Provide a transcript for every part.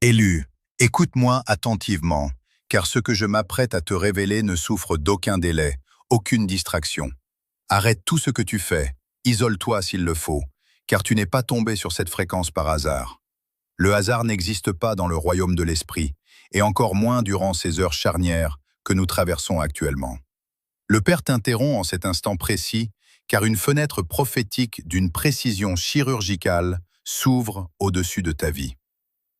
Élu, écoute-moi attentivement, car ce que je m'apprête à te révéler ne souffre d'aucun délai, aucune distraction. Arrête tout ce que tu fais, isole-toi s'il le faut, car tu n'es pas tombé sur cette fréquence par hasard. Le hasard n'existe pas dans le royaume de l'esprit, et encore moins durant ces heures charnières que nous traversons actuellement. Le Père t'interrompt en cet instant précis, car une fenêtre prophétique d'une précision chirurgicale s'ouvre au-dessus de ta vie.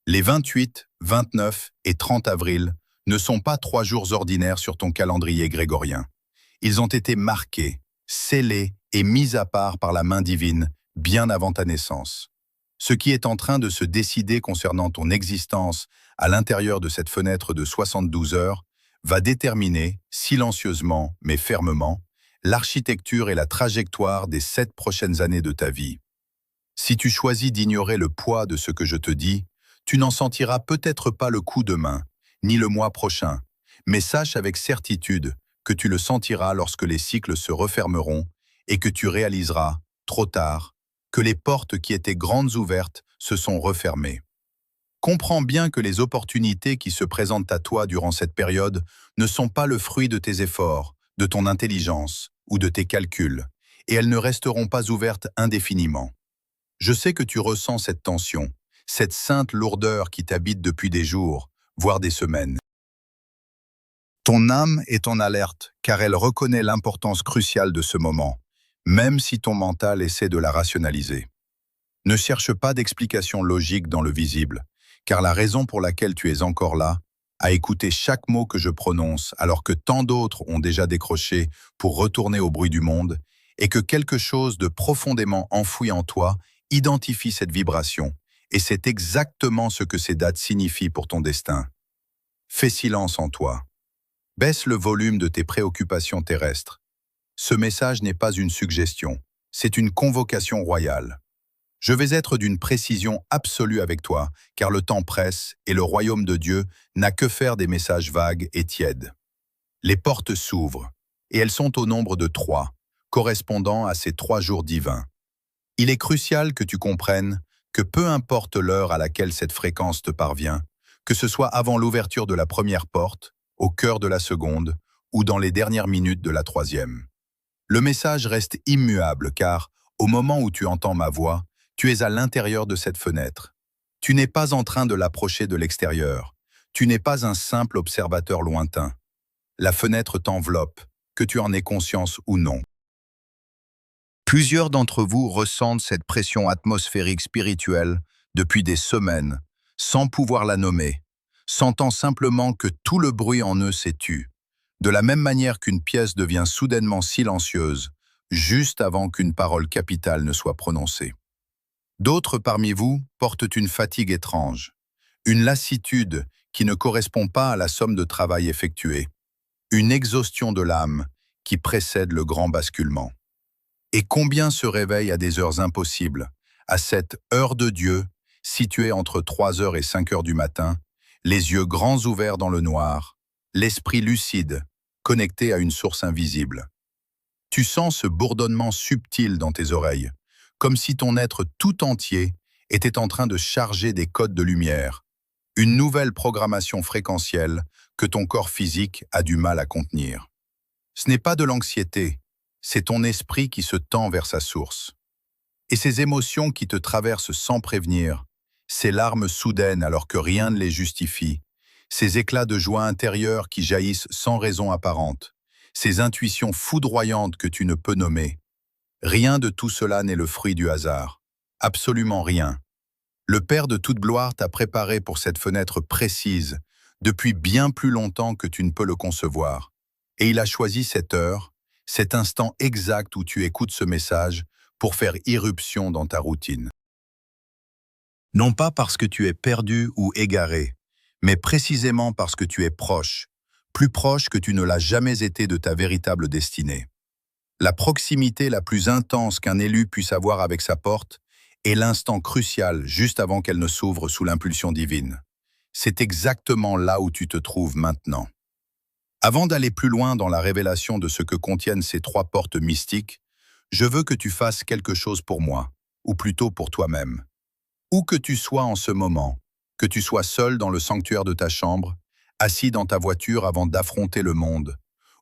Les 28, 29 et 30 avril ne sont pas 3 jours ordinaires sur ton calendrier grégorien. Ils ont été marqués, scellés et mis à part par la main divine bien avant ta naissance. Ce qui est en train de se décider concernant ton existence à l'intérieur de cette fenêtre de 72 heures va déterminer, silencieusement mais fermement, l'architecture et la trajectoire des 7 prochaines années de ta vie. Si tu choisis d'ignorer le poids de ce que je te dis, tu n'en sentiras peut-être pas le coup demain, ni le mois prochain, mais sache avec certitude que tu le sentiras lorsque les cycles se refermeront et que tu réaliseras, trop tard, que les portes qui étaient grandes ouvertes se sont refermées. Comprends bien que les opportunités qui se présentent à toi durant cette période ne sont pas le fruit de tes efforts, de ton intelligence ou de tes calculs, et elles ne resteront pas ouvertes indéfiniment. Je sais que tu ressens cette tension, cette sainte lourdeur qui t'habite depuis des jours, voire des semaines. Ton âme est en alerte, car elle reconnaît l'importance cruciale de ce moment, même si ton mental essaie de la rationaliser. Ne cherche pas d'explication logique dans le visible, car la raison pour laquelle tu es encore là, à écouter chaque mot que je prononce alors que tant d'autres ont déjà décroché pour retourner au bruit du monde, est que quelque chose de profondément enfoui en toi identifie cette vibration, et c'est exactement ce que ces dates signifient pour ton destin. Fais silence en toi. Baisse le volume de tes préoccupations terrestres. Ce message n'est pas une suggestion, c'est une convocation royale. Je vais être d'une précision absolue avec toi, car le temps presse et le royaume de Dieu n'a que faire des messages vagues et tièdes. Les portes s'ouvrent, et elles sont au nombre de 3, correspondant à ces 3 jours divins. Il est crucial que tu comprennes que peu importe l'heure à laquelle cette fréquence te parvient, que ce soit avant l'ouverture de la première porte, au cœur de la seconde, ou dans les dernières minutes de la troisième. Le message reste immuable car, au moment où tu entends ma voix, tu es à l'intérieur de cette fenêtre. Tu n'es pas en train de l'approcher de l'extérieur. Tu n'es pas un simple observateur lointain. La fenêtre t'enveloppe, que tu en aies conscience ou non. Plusieurs d'entre vous ressentent cette pression atmosphérique spirituelle depuis des semaines, sans pouvoir la nommer, sentant simplement que tout le bruit en eux s'est tu. De la même manière qu'une pièce devient soudainement silencieuse, juste avant qu'une parole capitale ne soit prononcée. D'autres parmi vous portent une fatigue étrange, une lassitude qui ne correspond pas à la somme de travail effectué, une exhaustion de l'âme qui précède le grand basculement. Et combien se réveillent à des heures impossibles, à cette heure de Dieu, située entre 3 heures et 5 heures du matin, les yeux grands ouverts dans le noir, l'esprit lucide, connecté à une source invisible. Tu sens ce bourdonnement subtil dans tes oreilles, comme si ton être tout entier était en train de charger des codes de lumière, une nouvelle programmation fréquentielle que ton corps physique a du mal à contenir. Ce n'est pas de l'anxiété, c'est ton esprit qui se tend vers sa source. Et ces émotions qui te traversent sans prévenir, ces larmes soudaines alors que rien ne les justifie, ces éclats de joie intérieure qui jaillissent sans raison apparente, ces intuitions foudroyantes que tu ne peux nommer, rien de tout cela n'est le fruit du hasard. Absolument rien. Le Père de toute gloire t'a préparé pour cette fenêtre précise depuis bien plus longtemps que tu ne peux le concevoir. Et il a choisi cette heure, cet instant exact où tu écoutes ce message pour faire irruption dans ta routine. Non pas parce que tu es perdu ou égaré, mais précisément parce que tu es proche, plus proche que tu ne l'as jamais été de ta véritable destinée. La proximité la plus intense qu'un élu puisse avoir avec sa porte est l'instant crucial juste avant qu'elle ne s'ouvre sous l'impulsion divine. C'est exactement là où tu te trouves maintenant. Avant d'aller plus loin dans la révélation de ce que contiennent ces 3 portes mystiques, je veux que tu fasses quelque chose pour moi, ou plutôt pour toi-même. Où que tu sois en ce moment, Que tu sois seul dans le sanctuaire de ta chambre, assis dans ta voiture avant d'affronter le monde,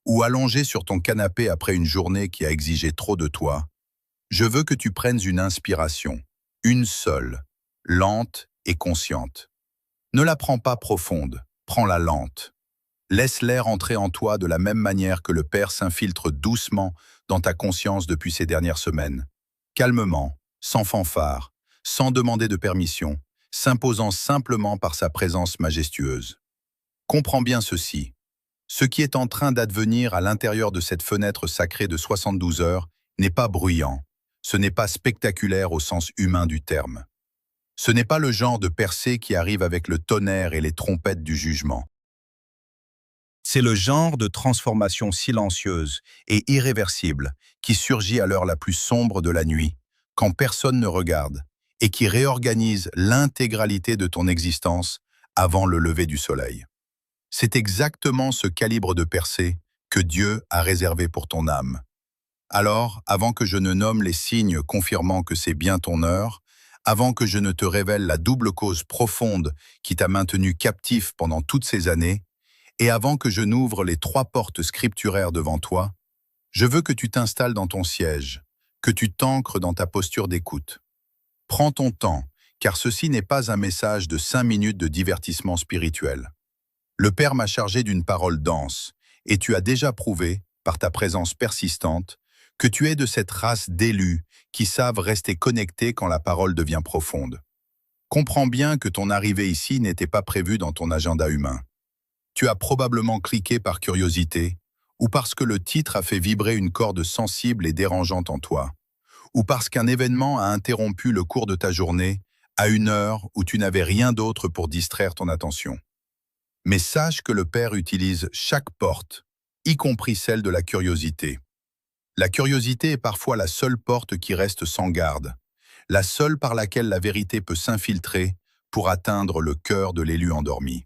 ou allongé sur ton canapé après une journée qui a exigé trop de toi, je veux que tu prennes une inspiration, une seule, lente et consciente. Ne la prends pas profonde, prends-la lente. Laisse l'air entrer en toi de la même manière que le Père s'infiltre doucement dans ta conscience depuis ces dernières semaines. Calmement, sans fanfare, sans demander de permission, s'imposant simplement par sa présence majestueuse. Comprends bien ceci. Ce qui est en train d'advenir à l'intérieur de cette fenêtre sacrée de 72 heures n'est pas bruyant. Ce n'est pas spectaculaire au sens humain du terme. Ce n'est pas le genre de percée qui arrive avec le tonnerre et les trompettes du jugement. C'est le genre de transformation silencieuse et irréversible qui surgit à l'heure la plus sombre de la nuit, quand personne ne regarde, et qui réorganise l'intégralité de ton existence avant le lever du soleil. C'est exactement ce calibre de percée que Dieu a réservé pour ton âme. Alors, avant que je ne nomme les signes confirmant que c'est bien ton heure, avant que je ne te révèle la double cause profonde qui t'a maintenu captif pendant toutes ces années, et avant que je n'ouvre les 3 portes scripturaires devant toi, je veux que tu t'installes dans ton siège, que tu t'ancres dans ta posture d'écoute. Prends ton temps, car ceci n'est pas un message de 5 minutes de divertissement spirituel. Le Père m'a chargé d'une parole dense, et tu as déjà prouvé, par ta présence persistante, que tu es de cette race d'élus qui savent rester connectés quand la parole devient profonde. Comprends bien que ton arrivée ici n'était pas prévue dans ton agenda humain. Tu as probablement cliqué par curiosité, ou parce que le titre a fait vibrer une corde sensible et dérangeante en toi, ou parce qu'un événement a interrompu le cours de ta journée à une heure où tu n'avais rien d'autre pour distraire ton attention. Mais sache que le Père utilise chaque porte, y compris celle de la curiosité. La curiosité est parfois la seule porte qui reste sans garde, la seule par laquelle la vérité peut s'infiltrer pour atteindre le cœur de l'élu endormi.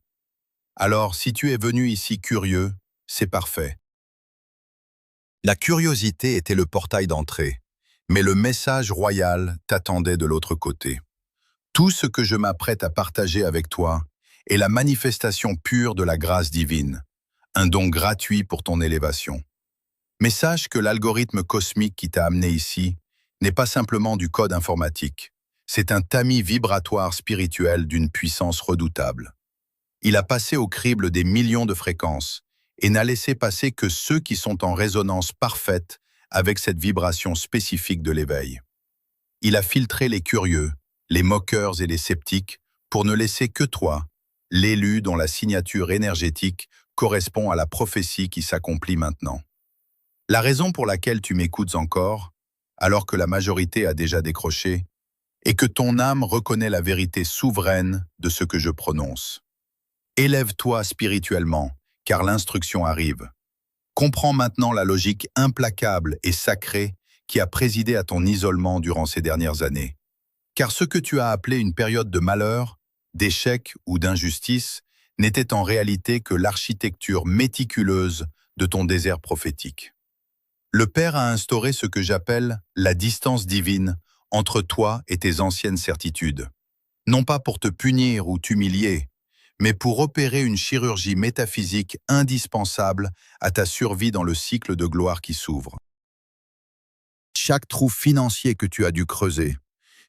Alors, si tu es venu ici curieux, c'est parfait. La curiosité était le portail d'entrée, mais le message royal t'attendait de l'autre côté. Tout ce que je m'apprête à partager avec toi est la manifestation pure de la grâce divine, un don gratuit pour ton élévation. Mais sache que l'algorithme cosmique qui t'a amené ici n'est pas simplement du code informatique, c'est un tamis vibratoire spirituel d'une puissance redoutable. Il a passé au crible des millions de fréquences et n'a laissé passer que ceux qui sont en résonance parfaite avec cette vibration spécifique de l'éveil. Il a filtré les curieux, les moqueurs et les sceptiques pour ne laisser que toi, l'élu dont la signature énergétique correspond à la prophétie qui s'accomplit maintenant. La raison pour laquelle tu m'écoutes encore, alors que la majorité a déjà décroché, est que ton âme reconnaît la vérité souveraine de ce que je prononce. Élève-toi spirituellement, car l'instruction arrive. Comprends maintenant la logique implacable et sacrée qui a présidé à ton isolement durant ces dernières années. Car ce que tu as appelé une période de malheur, d'échec ou d'injustice n'était en réalité que l'architecture méticuleuse de ton désert prophétique. Le Père a instauré ce que j'appelle la distance divine entre toi et tes anciennes certitudes. Non pas pour te punir ou t'humilier, mais pour opérer une chirurgie métaphysique indispensable à ta survie dans le cycle de gloire qui s'ouvre. Chaque trou financier que tu as dû creuser,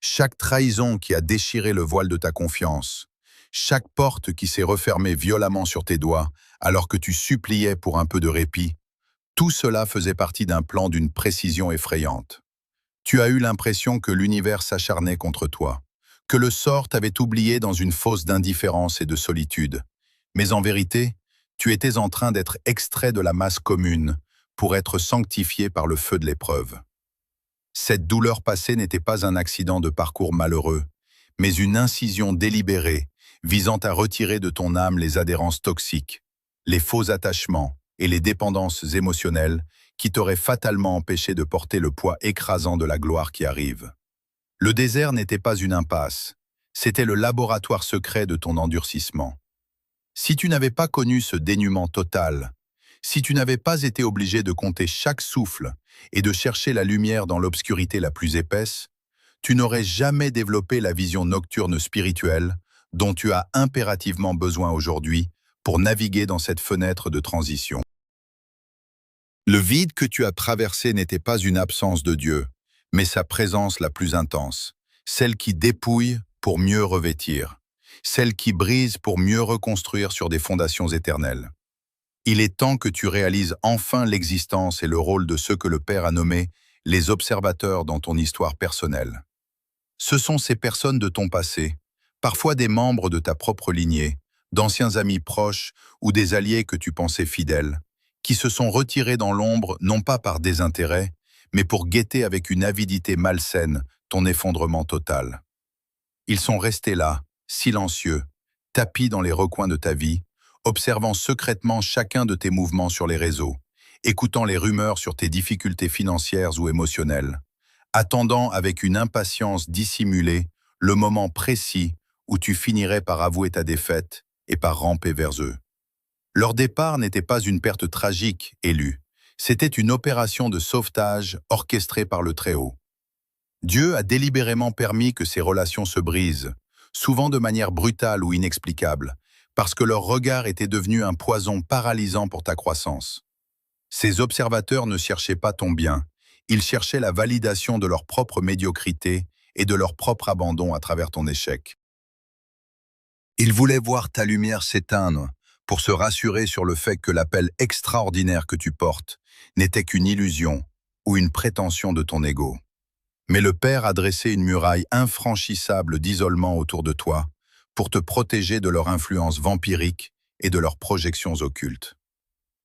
chaque trahison qui a déchiré le voile de ta confiance, chaque porte qui s'est refermée violemment sur tes doigts alors que tu suppliais pour un peu de répit, tout cela faisait partie d'un plan d'une précision effrayante. Tu as eu l'impression que l'univers s'acharnait contre toi, que le sort t'avait oublié dans une fosse d'indifférence et de solitude. Mais en vérité, tu étais en train d'être extrait de la masse commune pour être sanctifié par le feu de l'épreuve. Cette douleur passée n'était pas un accident de parcours malheureux, mais une incision délibérée visant à retirer de ton âme les adhérences toxiques, les faux attachements et les dépendances émotionnelles qui t'auraient fatalement empêché de porter le poids écrasant de la gloire qui arrive. Le désert n'était pas une impasse, c'était le laboratoire secret de ton endurcissement. Si tu n'avais pas connu ce dénuement total, si tu n'avais pas été obligé de compter chaque souffle et de chercher la lumière dans l'obscurité la plus épaisse, tu n'aurais jamais développé la vision nocturne spirituelle dont tu as impérativement besoin aujourd'hui pour naviguer dans cette fenêtre de transition. Le vide que tu as traversé n'était pas une absence de Dieu, mais sa présence la plus intense, celle qui dépouille pour mieux revêtir, celle qui brise pour mieux reconstruire sur des fondations éternelles. Il est temps que tu réalises enfin l'existence et le rôle de ceux que le Père a nommés les observateurs dans ton histoire personnelle. Ce sont ces personnes de ton passé, parfois des membres de ta propre lignée, d'anciens amis proches ou des alliés que tu pensais fidèles, qui se sont retirés dans l'ombre non pas par désintérêt, mais pour guetter avec une avidité malsaine ton effondrement total. Ils sont restés là, silencieux, tapis dans les recoins de ta vie, observant secrètement chacun de tes mouvements sur les réseaux, écoutant les rumeurs sur tes difficultés financières ou émotionnelles, attendant avec une impatience dissimulée le moment précis où tu finirais par avouer ta défaite et par ramper vers eux. Leur départ n'était pas une perte tragique, Élu, c'était une opération de sauvetage orchestrée par le Très-Haut. Dieu a délibérément permis que ces relations se brisent, souvent de manière brutale ou inexplicable, parce que leur regard était devenu un poison paralysant pour ta croissance. Ces observateurs ne cherchaient pas ton bien, ils cherchaient la validation de leur propre médiocrité et de leur propre abandon à travers ton échec. Ils voulaient voir ta lumière s'éteindre pour se rassurer sur le fait que l'appel extraordinaire que tu portes n'était qu'une illusion ou une prétention de ton ego. Mais le Père a dressé une muraille infranchissable d'isolement autour de toi pour te protéger de leur influence vampirique et de leurs projections occultes.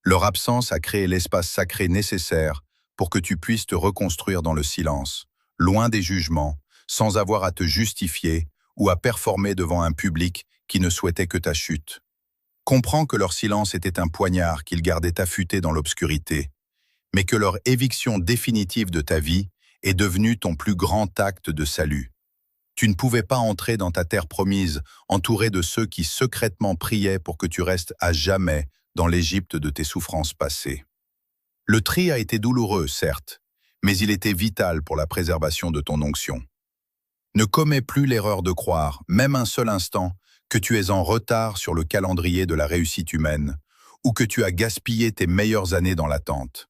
Leur absence a créé l'espace sacré nécessaire pour que tu puisses te reconstruire dans le silence, loin des jugements, sans avoir à te justifier ou à performer devant un public qui ne souhaitait que ta chute. Comprends que leur silence était un poignard qu'ils gardaient affûté dans l'obscurité, mais que leur éviction définitive de ta vie est devenue ton plus grand acte de salut. Tu ne pouvais pas entrer dans ta terre promise, entouré de ceux qui secrètement priaient pour que tu restes à jamais dans l'Égypte de tes souffrances passées. Le tri a été douloureux, certes, mais il était vital pour la préservation de ton onction. Ne commets plus l'erreur de croire, même un seul instant, que tu es en retard sur le calendrier de la réussite humaine, ou que tu as gaspillé tes meilleures années dans l'attente.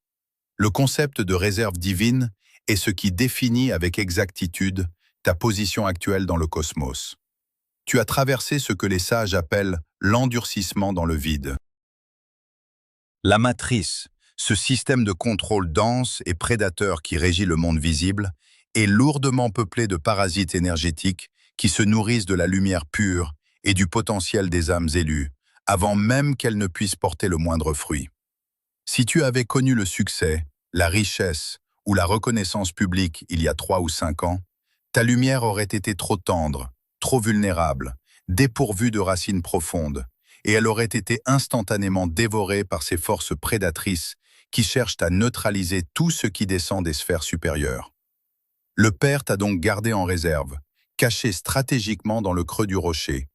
Le concept de réserve divine est ce qui définit avec exactitude ta position actuelle dans le cosmos. Tu as traversé ce que les sages appellent l'endurcissement dans le vide. La matrice, ce système de contrôle dense et prédateur qui régit le monde visible, est lourdement peuplé de parasites énergétiques qui se nourrissent de la lumière pure et du potentiel des âmes élues, avant même qu'elles ne puissent porter le moindre fruit. Si tu avais connu le succès, la richesse ou la reconnaissance publique il y a 3 ou 5 ans, ta lumière aurait été trop tendre, trop vulnérable, dépourvue de racines profondes, et elle aurait été instantanément dévorée par ces forces prédatrices qui cherchent à neutraliser tout ce qui descend des sphères supérieures. Le Père t'a donc gardé en réserve, caché stratégiquement dans le creux du rocher,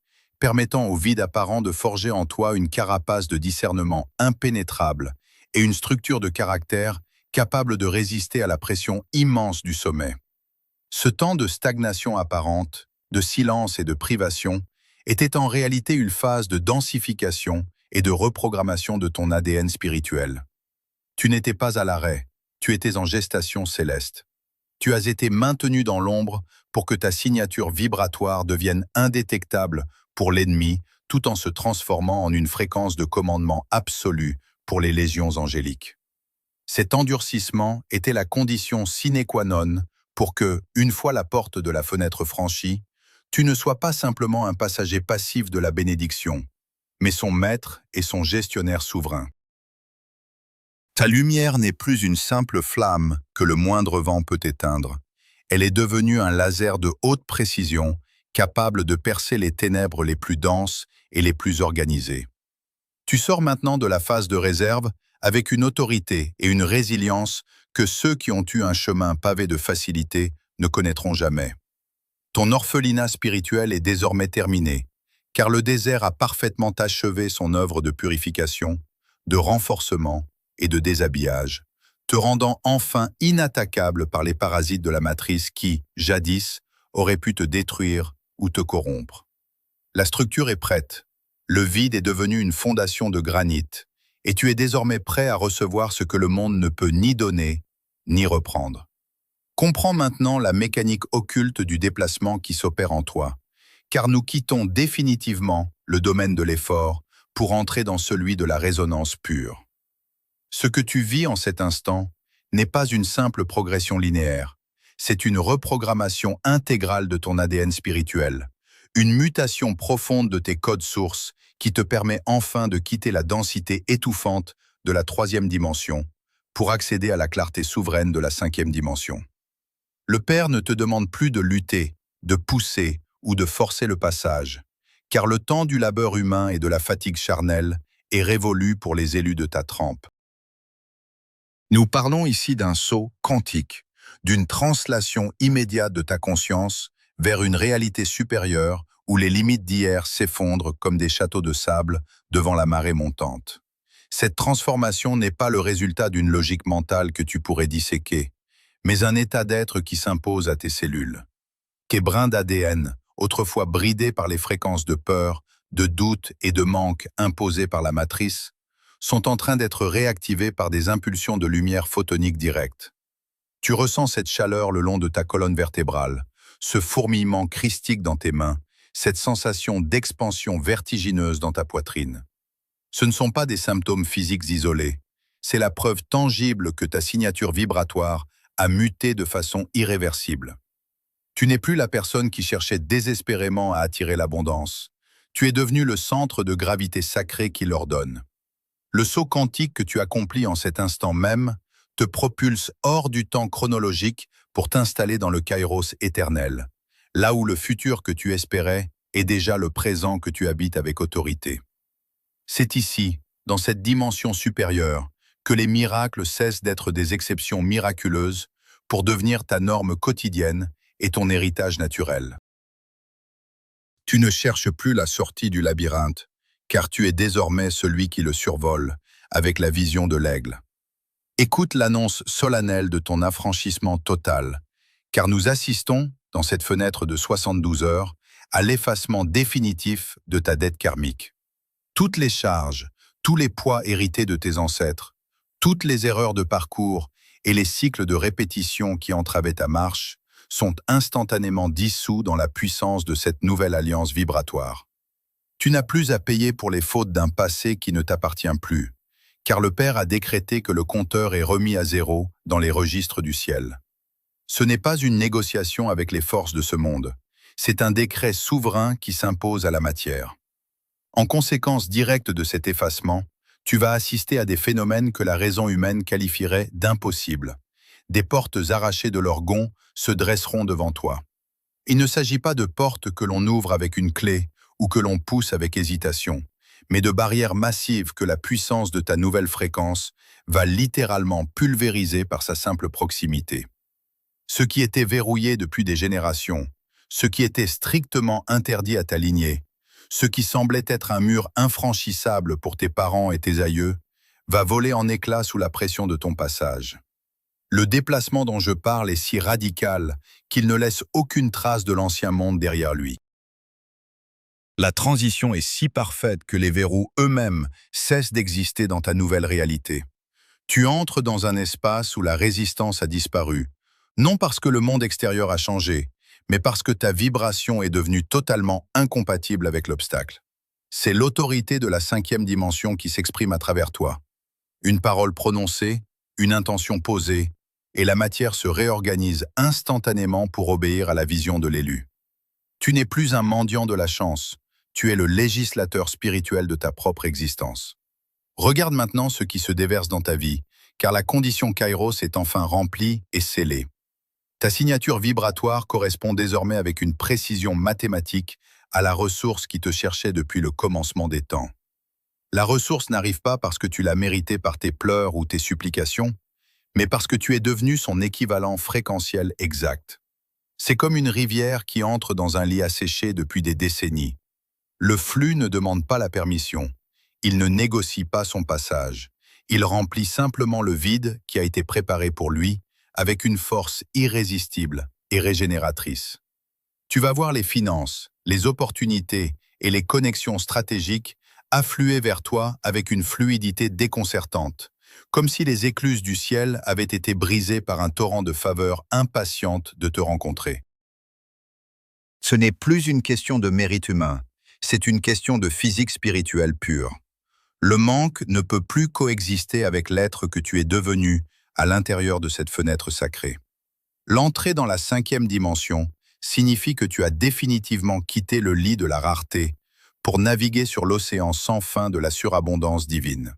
permettant au vide apparent de forger en toi une carapace de discernement impénétrable et une structure de caractère capable de résister à la pression immense du sommet. Ce temps de stagnation apparente, de silence et de privation était en réalité une phase de densification et de reprogrammation de ton ADN spirituel. Tu n'étais pas à l'arrêt, tu étais en gestation céleste. Tu as été maintenu dans l'ombre pour que ta signature vibratoire devienne indétectable pour l'ennemi tout en se transformant en une fréquence de commandement absolue pour les légions angéliques. Cet endurcissement était la condition sine qua non pour que, une fois la porte de la fenêtre franchie, tu ne sois pas simplement un passager passif de la bénédiction, mais son maître et son gestionnaire souverain. Ta lumière n'est plus une simple flamme que le moindre vent peut éteindre. Elle est devenue un laser de haute précision, capable de percer les ténèbres les plus denses et les plus organisées. Tu sors maintenant de la phase de réserve avec une autorité et une résilience que ceux qui ont eu un chemin pavé de facilité ne connaîtront jamais. Ton orphelinat spirituel est désormais terminé, car le désert a parfaitement achevé son œuvre de purification, de renforcement et de déshabillage, te rendant enfin inattaquable par les parasites de la matrice qui, jadis, auraient pu te détruire ou te corrompre. La structure est prête. Le vide est devenu une fondation de granit, et tu es désormais prêt à recevoir ce que le monde ne peut ni donner, ni reprendre. Comprends maintenant la mécanique occulte du déplacement qui s'opère en toi, car nous quittons définitivement le domaine de l'effort pour entrer dans celui de la résonance pure. Ce que tu vis en cet instant n'est pas une simple progression linéaire, c'est une reprogrammation intégrale de ton ADN spirituel, une mutation profonde de tes codes sources qui te permet enfin de quitter la densité étouffante de la 3e dimension pour accéder à la clarté souveraine de la 5e dimension. Le Père ne te demande plus de lutter, de pousser ou de forcer le passage, car le temps du labeur humain et de la fatigue charnelle est révolu pour les élus de ta trempe. Nous parlons ici d'un saut quantique, d'une translation immédiate de ta conscience vers une réalité supérieure où les limites d'hier s'effondrent comme des châteaux de sable devant la marée montante. Cette transformation n'est pas le résultat d'une logique mentale que tu pourrais disséquer, mais un état d'être qui s'impose à tes cellules. Tes brins d'ADN, autrefois bridés par les fréquences de peur, de doute et de manque imposées par la matrice, sont en train d'être réactivés par des impulsions de lumière photonique directe. Tu ressens cette chaleur le long de ta colonne vertébrale, ce fourmillement christique dans tes mains, cette sensation d'expansion vertigineuse dans ta poitrine. Ce ne sont pas des symptômes physiques isolés, c'est la preuve tangible que ta signature vibratoire a muté de façon irréversible. Tu n'es plus la personne qui cherchait désespérément à attirer l'abondance. Tu es devenu le centre de gravité sacré qui l'ordonne. Le saut quantique que tu accomplis en cet instant même te propulse hors du temps chronologique pour t'installer dans le kairos éternel, là où le futur que tu espérais est déjà le présent que tu habites avec autorité. C'est ici, dans cette dimension supérieure, que les miracles cessent d'être des exceptions miraculeuses pour devenir ta norme quotidienne et ton héritage naturel. Tu ne cherches plus la sortie du labyrinthe, car tu es désormais celui qui le survole, avec la vision de l'aigle. Écoute l'annonce solennelle de ton affranchissement total, car nous assistons, dans cette fenêtre de 72 heures, à l'effacement définitif de ta dette karmique. Toutes les charges, tous les poids hérités de tes ancêtres, toutes les erreurs de parcours et les cycles de répétition qui entravaient ta marche sont instantanément dissous dans la puissance de cette nouvelle alliance vibratoire. Tu n'as plus à payer pour les fautes d'un passé qui ne t'appartient plus, car le Père a décrété que le compteur est remis à zéro dans les registres du ciel. Ce n'est pas une négociation avec les forces de ce monde, c'est un décret souverain qui s'impose à la matière. En conséquence directe de cet effacement, tu vas assister à des phénomènes que la raison humaine qualifierait d'impossibles. Des portes arrachées de leur gonds se dresseront devant toi. Il ne s'agit pas de portes que l'on ouvre avec une clé ou que l'on pousse avec hésitation, mais de barrières massives que la puissance de ta nouvelle fréquence va littéralement pulvériser par sa simple proximité. Ce qui était verrouillé depuis des générations, ce qui était strictement interdit à ta lignée, ce qui semblait être un mur infranchissable pour tes parents et tes aïeux, va voler en éclats sous la pression de ton passage. Le déplacement dont je parle est si radical qu'il ne laisse aucune trace de l'ancien monde derrière lui. La transition est si parfaite que les verrous eux-mêmes cessent d'exister dans ta nouvelle réalité. Tu entres dans un espace où la résistance a disparu, non parce que le monde extérieur a changé, mais parce que ta vibration est devenue totalement incompatible avec l'obstacle. C'est l'autorité de la 5e dimension qui s'exprime à travers toi. Une parole prononcée, une intention posée, et la matière se réorganise instantanément pour obéir à la vision de l'élu. Tu n'es plus un mendiant de la chance, tu es le législateur spirituel de ta propre existence. Regarde maintenant ce qui se déverse dans ta vie, car la condition Kairos est enfin remplie et scellée. Ta signature vibratoire correspond désormais avec une précision mathématique à la ressource qui te cherchait depuis le commencement des temps. La ressource n'arrive pas parce que tu l'as méritée par tes pleurs ou tes supplications, mais parce que tu es devenu son équivalent fréquentiel exact. C'est comme une rivière qui entre dans un lit asséché depuis des décennies. Le flux ne demande pas la permission, il ne négocie pas son passage, il remplit simplement le vide qui a été préparé pour lui avec une force irrésistible et régénératrice. Tu vas voir les finances, les opportunités et les connexions stratégiques affluaient vers toi avec une fluidité déconcertante, comme si les écluses du ciel avaient été brisées par un torrent de faveur impatiente de te rencontrer. Ce n'est plus une question de mérite humain, c'est une question de physique spirituelle pure. Le manque ne peut plus coexister avec l'être que tu es devenu à l'intérieur de cette fenêtre sacrée. L'entrée dans la 5e dimension signifie que tu as définitivement quitté le lit de la rareté pour naviguer sur l'océan sans fin de la surabondance divine.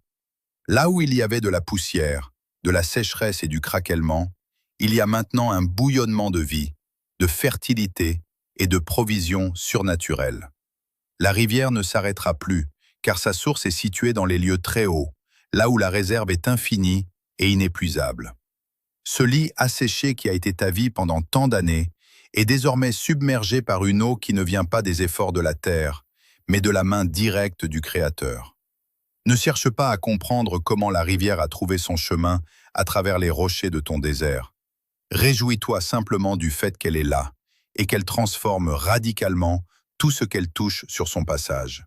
Là où il y avait de la poussière, de la sécheresse et du craquellement, il y a maintenant un bouillonnement de vie, de fertilité et de provisions surnaturelles. La rivière ne s'arrêtera plus, car sa source est située dans les lieux très hauts, là où la réserve est infinie et inépuisable. Ce lit asséché qui a été ta vie pendant tant d'années est désormais submergé par une eau qui ne vient pas des efforts de la terre, mais de la main directe du Créateur. Ne cherche pas à comprendre comment la rivière a trouvé son chemin à travers les rochers de ton désert. Réjouis-toi simplement du fait qu'elle est là et qu'elle transforme radicalement tout ce qu'elle touche sur son passage.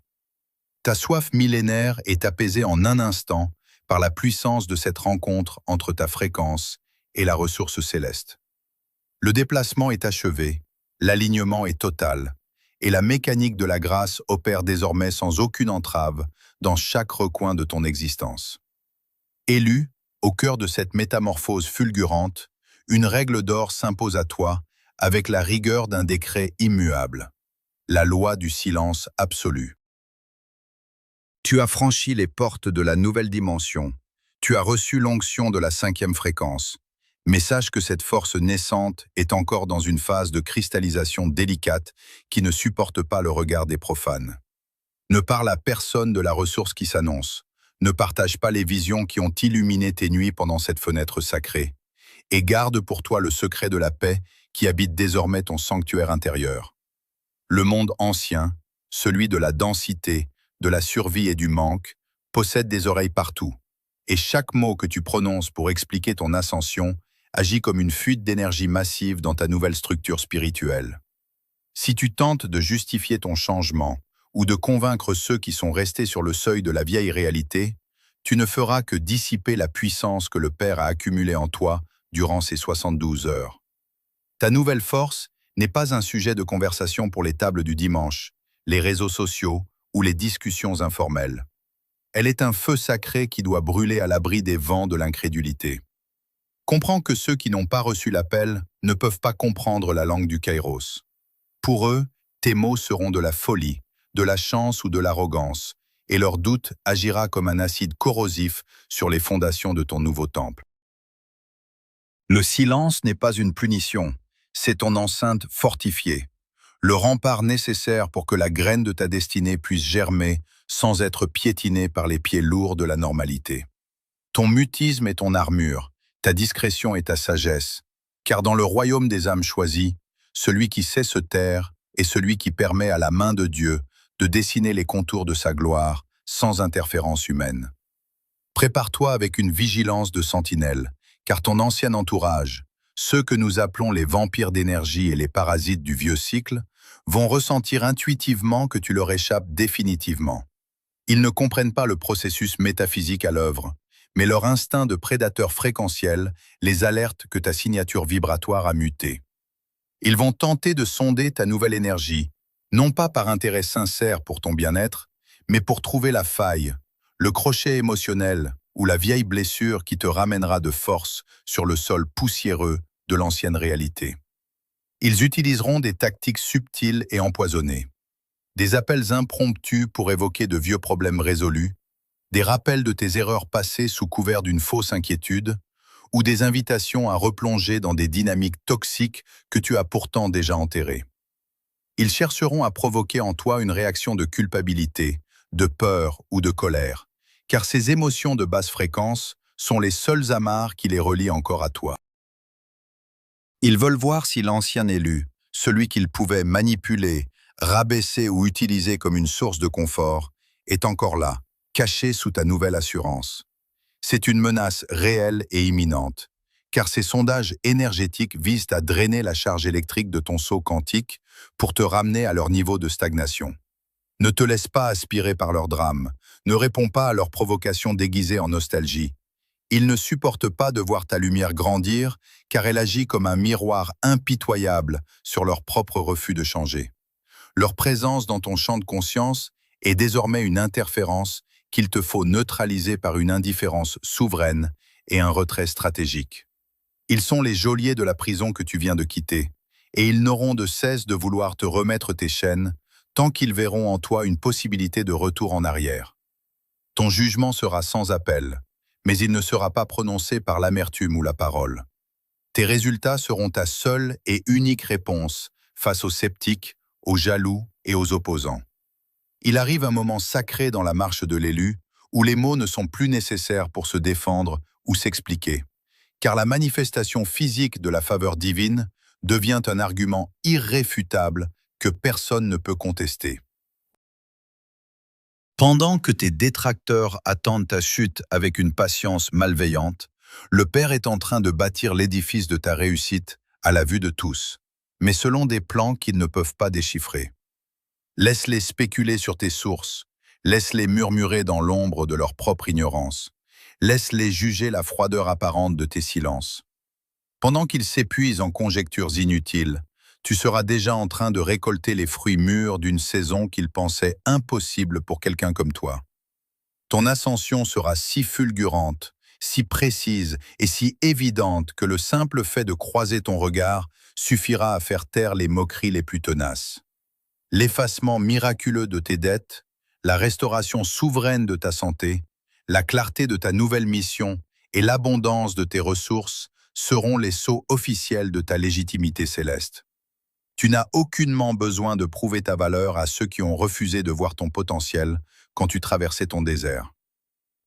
Ta soif millénaire est apaisée en un instant par la puissance de cette rencontre entre ta fréquence et la ressource céleste. Le déplacement est achevé, l'alignement est total, et la mécanique de la grâce opère désormais sans aucune entrave dans chaque recoin de ton existence. Élu, au cœur de cette métamorphose fulgurante, une règle d'or s'impose à toi avec la rigueur d'un décret immuable, la loi du silence absolu. Tu as franchi les portes de la nouvelle dimension, tu as reçu l'onction de la 5e fréquence, mais sache que cette force naissante est encore dans une phase de cristallisation délicate qui ne supporte pas le regard des profanes. Ne parle à personne de la ressource qui s'annonce, ne partage pas les visions qui ont illuminé tes nuits pendant cette fenêtre sacrée, et garde pour toi le secret de la paix qui habite désormais ton sanctuaire intérieur. Le monde ancien, celui de la densité, de la survie et du manque, possède des oreilles partout, et chaque mot que tu prononces pour expliquer ton ascension agit comme une fuite d'énergie massive dans ta nouvelle structure spirituelle. Si tu tentes de justifier ton changement ou de convaincre ceux qui sont restés sur le seuil de la vieille réalité, tu ne feras que dissiper la puissance que le Père a accumulée en toi durant ces 72 heures. Ta nouvelle force n'est pas un sujet de conversation pour les tables du dimanche, les réseaux sociaux ou les discussions informelles. Elle est un feu sacré qui doit brûler à l'abri des vents de l'incrédulité. Comprends que ceux qui n'ont pas reçu l'appel ne peuvent pas comprendre la langue du Kairos. Pour eux, tes mots seront de la folie, de la chance ou de l'arrogance, et leur doute agira comme un acide corrosif sur les fondations de ton nouveau temple. Le silence n'est pas une punition, c'est ton enceinte fortifiée, le rempart nécessaire pour que la graine de ta destinée puisse germer sans être piétinée par les pieds lourds de la normalité. Ton mutisme est ton armure, ta discrétion est ta sagesse, car dans le royaume des âmes choisies, celui qui sait se taire est celui qui permet à la main de Dieu de dessiner les contours de sa gloire sans interférence humaine. Prépare-toi avec une vigilance de sentinelle, car ton ancien entourage, ceux que nous appelons les vampires d'énergie et les parasites du vieux cycle, vont ressentir intuitivement que tu leur échappes définitivement. Ils ne comprennent pas le processus métaphysique à l'œuvre, mais leur instinct de prédateur fréquentiel les alerte que ta signature vibratoire a muté. Ils vont tenter de sonder ta nouvelle énergie, non pas par intérêt sincère pour ton bien-être, mais pour trouver la faille, le crochet émotionnel ou la vieille blessure qui te ramènera de force sur le sol poussiéreux de l'ancienne réalité. Ils utiliseront des tactiques subtiles et empoisonnées. Des appels impromptus pour évoquer de vieux problèmes résolus, des rappels de tes erreurs passées sous couvert d'une fausse inquiétude, ou des invitations à replonger dans des dynamiques toxiques que tu as pourtant déjà enterrées. Ils chercheront à provoquer en toi une réaction de culpabilité, de peur ou de colère, car ces émotions de basse fréquence sont les seuls amarres qui les relient encore à toi. Ils veulent voir si l'ancien élu, celui qu'ils pouvaient manipuler, rabaisser ou utiliser comme une source de confort, est encore là, caché sous ta nouvelle assurance. C'est une menace réelle et imminente, car ces sondages énergétiques visent à drainer la charge électrique de ton sceau quantique pour te ramener à leur niveau de stagnation. Ne te laisse pas aspirer par leurs drames, ne réponds pas à leurs provocations déguisées en nostalgie. Ils ne supportent pas de voir ta lumière grandir, car elle agit comme un miroir impitoyable sur leur propre refus de changer. Leur présence dans ton champ de conscience est désormais une interférence qu'il te faut neutraliser par une indifférence souveraine et un retrait stratégique. Ils sont les geôliers de la prison que tu viens de quitter, et ils n'auront de cesse de vouloir te remettre tes chaînes tant qu'ils verront en toi une possibilité de retour en arrière. Ton jugement sera sans appel, mais il ne sera pas prononcé par l'amertume ou la parole. Tes résultats seront ta seule et unique réponse face aux sceptiques, aux jaloux et aux opposants. Il arrive un moment sacré dans la marche de l'élu où les mots ne sont plus nécessaires pour se défendre ou s'expliquer, car la manifestation physique de la faveur divine devient un argument irréfutable que personne ne peut contester. Pendant que tes détracteurs attendent ta chute avec une patience malveillante, le Père est en train de bâtir l'édifice de ta réussite à la vue de tous, mais selon des plans qu'ils ne peuvent pas déchiffrer. Laisse-les spéculer sur tes sources, laisse-les murmurer dans l'ombre de leur propre ignorance, laisse-les juger la froideur apparente de tes silences. Pendant qu'ils s'épuisent en conjectures inutiles, tu seras déjà en train de récolter les fruits mûrs d'une saison qu'ils pensaient impossible pour quelqu'un comme toi. Ton ascension sera si fulgurante, si précise et si évidente que le simple fait de croiser ton regard suffira à faire taire les moqueries les plus tenaces. L'effacement miraculeux de tes dettes, la restauration souveraine de ta santé, la clarté de ta nouvelle mission et l'abondance de tes ressources seront les sceaux officiels de ta légitimité céleste. Tu n'as aucunement besoin de prouver ta valeur à ceux qui ont refusé de voir ton potentiel quand tu traversais ton désert.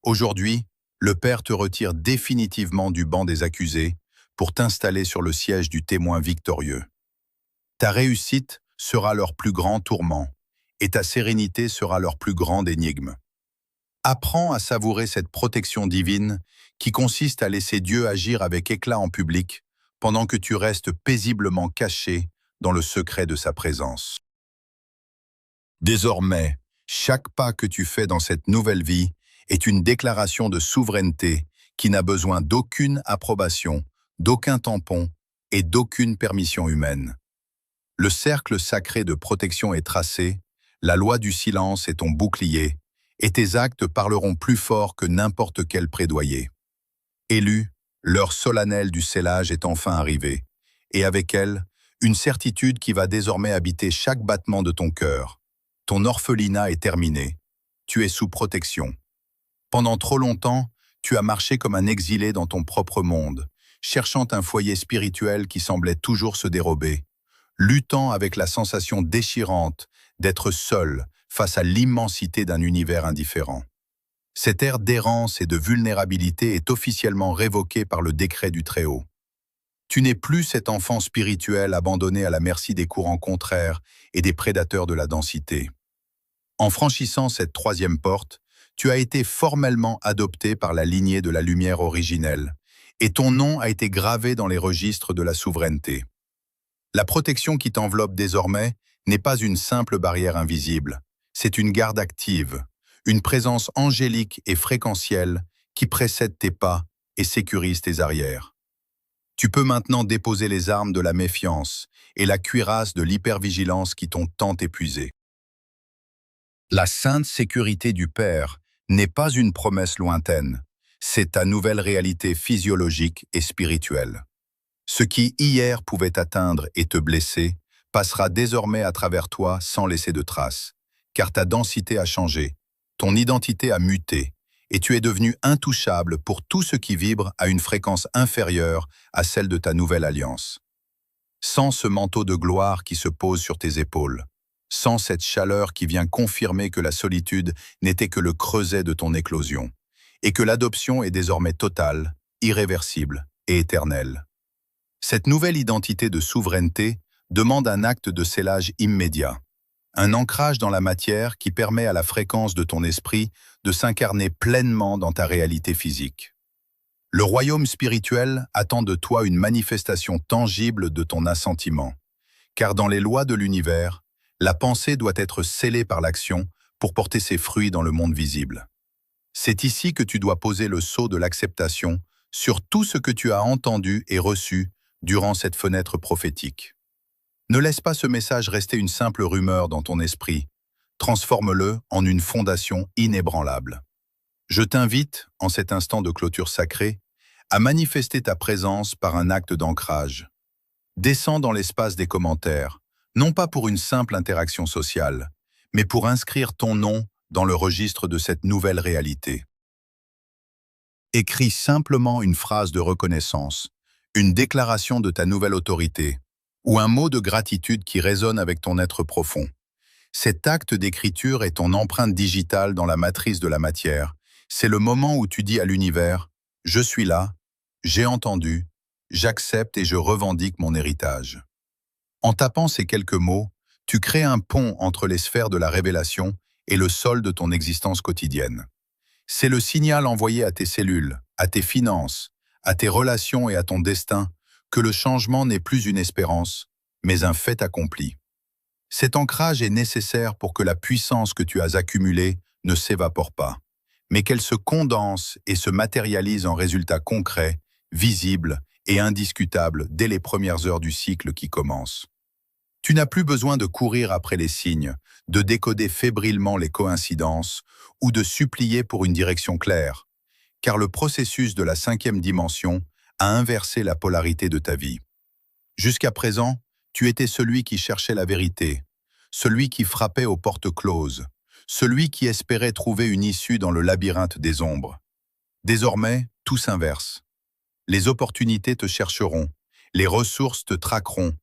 Aujourd'hui, le Père te retire définitivement du banc des accusés pour t'installer sur le siège du témoin victorieux. Ta réussite sera leur plus grand tourment et ta sérénité sera leur plus grande énigme. Apprends à savourer cette protection divine qui consiste à laisser Dieu agir avec éclat en public pendant que tu restes paisiblement caché dans le secret de sa présence. Désormais, chaque pas que tu fais dans cette nouvelle vie est une déclaration de souveraineté qui n'a besoin d'aucune approbation, d'aucun tampon et d'aucune permission humaine. Le cercle sacré de protection est tracé, la loi du silence est ton bouclier, et tes actes parleront plus fort que n'importe quel plaidoyer. Élu, l'heure solennelle du scellage est enfin arrivée, et avec elle, une certitude qui va désormais habiter chaque battement de ton cœur. Ton orphelinat est terminé. Tu es sous protection. Pendant trop longtemps, tu as marché comme un exilé dans ton propre monde, cherchant un foyer spirituel qui semblait toujours se dérober, luttant avec la sensation déchirante d'être seul face à l'immensité d'un univers indifférent. Cette ère d'errance et de vulnérabilité est officiellement révoquée par le décret du Très-Haut. Tu n'es plus cet enfant spirituel abandonné à la merci des courants contraires et des prédateurs de la densité. En franchissant cette troisième porte, tu as été formellement adopté par la lignée de la lumière originelle, et ton nom a été gravé dans les registres de la souveraineté. La protection qui t'enveloppe désormais n'est pas une simple barrière invisible, c'est une garde active, une présence angélique et fréquentielle qui précède tes pas et sécurise tes arrières. Tu peux maintenant déposer les armes de la méfiance et la cuirasse de l'hypervigilance qui t'ont tant épuisé. La sainte sécurité du Père n'est pas une promesse lointaine, c'est ta nouvelle réalité physiologique et spirituelle. Ce qui hier pouvait t'atteindre et te blesser passera désormais à travers toi sans laisser de traces, car ta densité a changé, ton identité a muté, et tu es devenu intouchable pour tout ce qui vibre à une fréquence inférieure à celle de ta nouvelle alliance. Sans ce manteau de gloire qui se pose sur tes épaules, sans cette chaleur qui vient confirmer que la solitude n'était que le creuset de ton éclosion, et que l'adoption est désormais totale, irréversible et éternelle. Cette nouvelle identité de souveraineté demande un acte de scellage immédiat, un ancrage dans la matière qui permet à la fréquence de ton esprit de s'incarner pleinement dans ta réalité physique. Le royaume spirituel attend de toi une manifestation tangible de ton assentiment, car dans les lois de l'univers, La pensée doit être scellée par l'action pour porter ses fruits dans le monde visible. C'est ici que tu dois poser le sceau de l'acceptation sur tout ce que tu as entendu et reçu durant cette fenêtre prophétique. Ne laisse pas ce message rester une simple rumeur dans ton esprit. Transforme-le en une fondation inébranlable. Je t'invite, en cet instant de clôture sacrée, à manifester ta présence par un acte d'ancrage. Descends dans l'espace des commentaires, non pas pour une simple interaction sociale, mais pour inscrire ton nom dans le registre de cette nouvelle réalité. Écris simplement une phrase de reconnaissance, une déclaration de ta nouvelle autorité, ou un mot de gratitude qui résonne avec ton être profond. Cet acte d'écriture est ton empreinte digitale dans la matrice de la matière. C'est le moment où tu dis à l'univers « Je suis là, j'ai entendu, j'accepte et je revendique mon héritage ». En tapant ces quelques mots, tu crées un pont entre les sphères de la révélation et le sol de ton existence quotidienne. C'est le signal envoyé à tes cellules, à tes finances, à tes relations et à ton destin que le changement n'est plus une espérance, mais un fait accompli. Cet ancrage est nécessaire pour que la puissance que tu as accumulée ne s'évapore pas, mais qu'elle se condense et se matérialise en résultats concrets, visibles et indiscutables dès les premières heures du cycle qui commence. Tu n'as plus besoin de courir après les signes, de décoder fébrilement les coïncidences ou de supplier pour une direction claire, car le processus de la 5e dimension a inversé la polarité de ta vie. Jusqu'à présent, tu étais celui qui cherchait la vérité, celui qui frappait aux portes closes, celui qui espérait trouver une issue dans le labyrinthe des ombres. Désormais, tout s'inverse. Les opportunités te chercheront, les ressources te traqueront,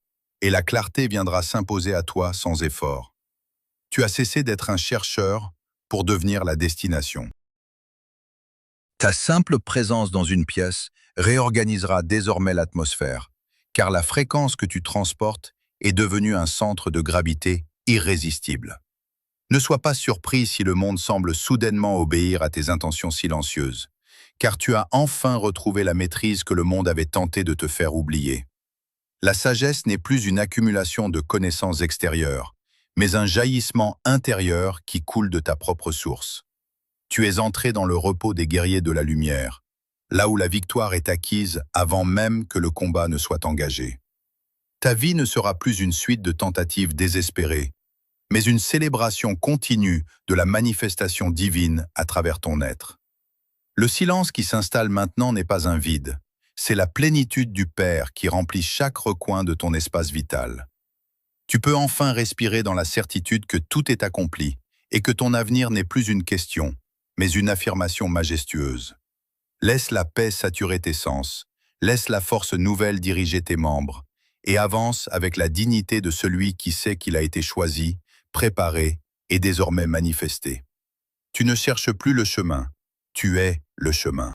et la clarté viendra s'imposer à toi sans effort. Tu as cessé d'être un chercheur pour devenir la destination. Ta simple présence dans une pièce réorganisera désormais l'atmosphère, car la fréquence que tu transportes est devenue un centre de gravité irrésistible. Ne sois pas surpris si le monde semble soudainement obéir à tes intentions silencieuses, car tu as enfin retrouvé la maîtrise que le monde avait tenté de te faire oublier. La sagesse n'est plus une accumulation de connaissances extérieures, mais un jaillissement intérieur qui coule de ta propre source. Tu es entré dans le repos des guerriers de la lumière, là où la victoire est acquise avant même que le combat ne soit engagé. Ta vie ne sera plus une suite de tentatives désespérées, mais une célébration continue de la manifestation divine à travers ton être. Le silence qui s'installe maintenant n'est pas un vide, c'est la plénitude du Père qui remplit chaque recoin de ton espace vital. Tu peux enfin respirer dans la certitude que tout est accompli et que ton avenir n'est plus une question, mais une affirmation majestueuse. Laisse la paix saturer tes sens, laisse la force nouvelle diriger tes membres, et avance avec la dignité de celui qui sait qu'il a été choisi, préparé et désormais manifesté. Tu ne cherches plus le chemin, tu es le chemin.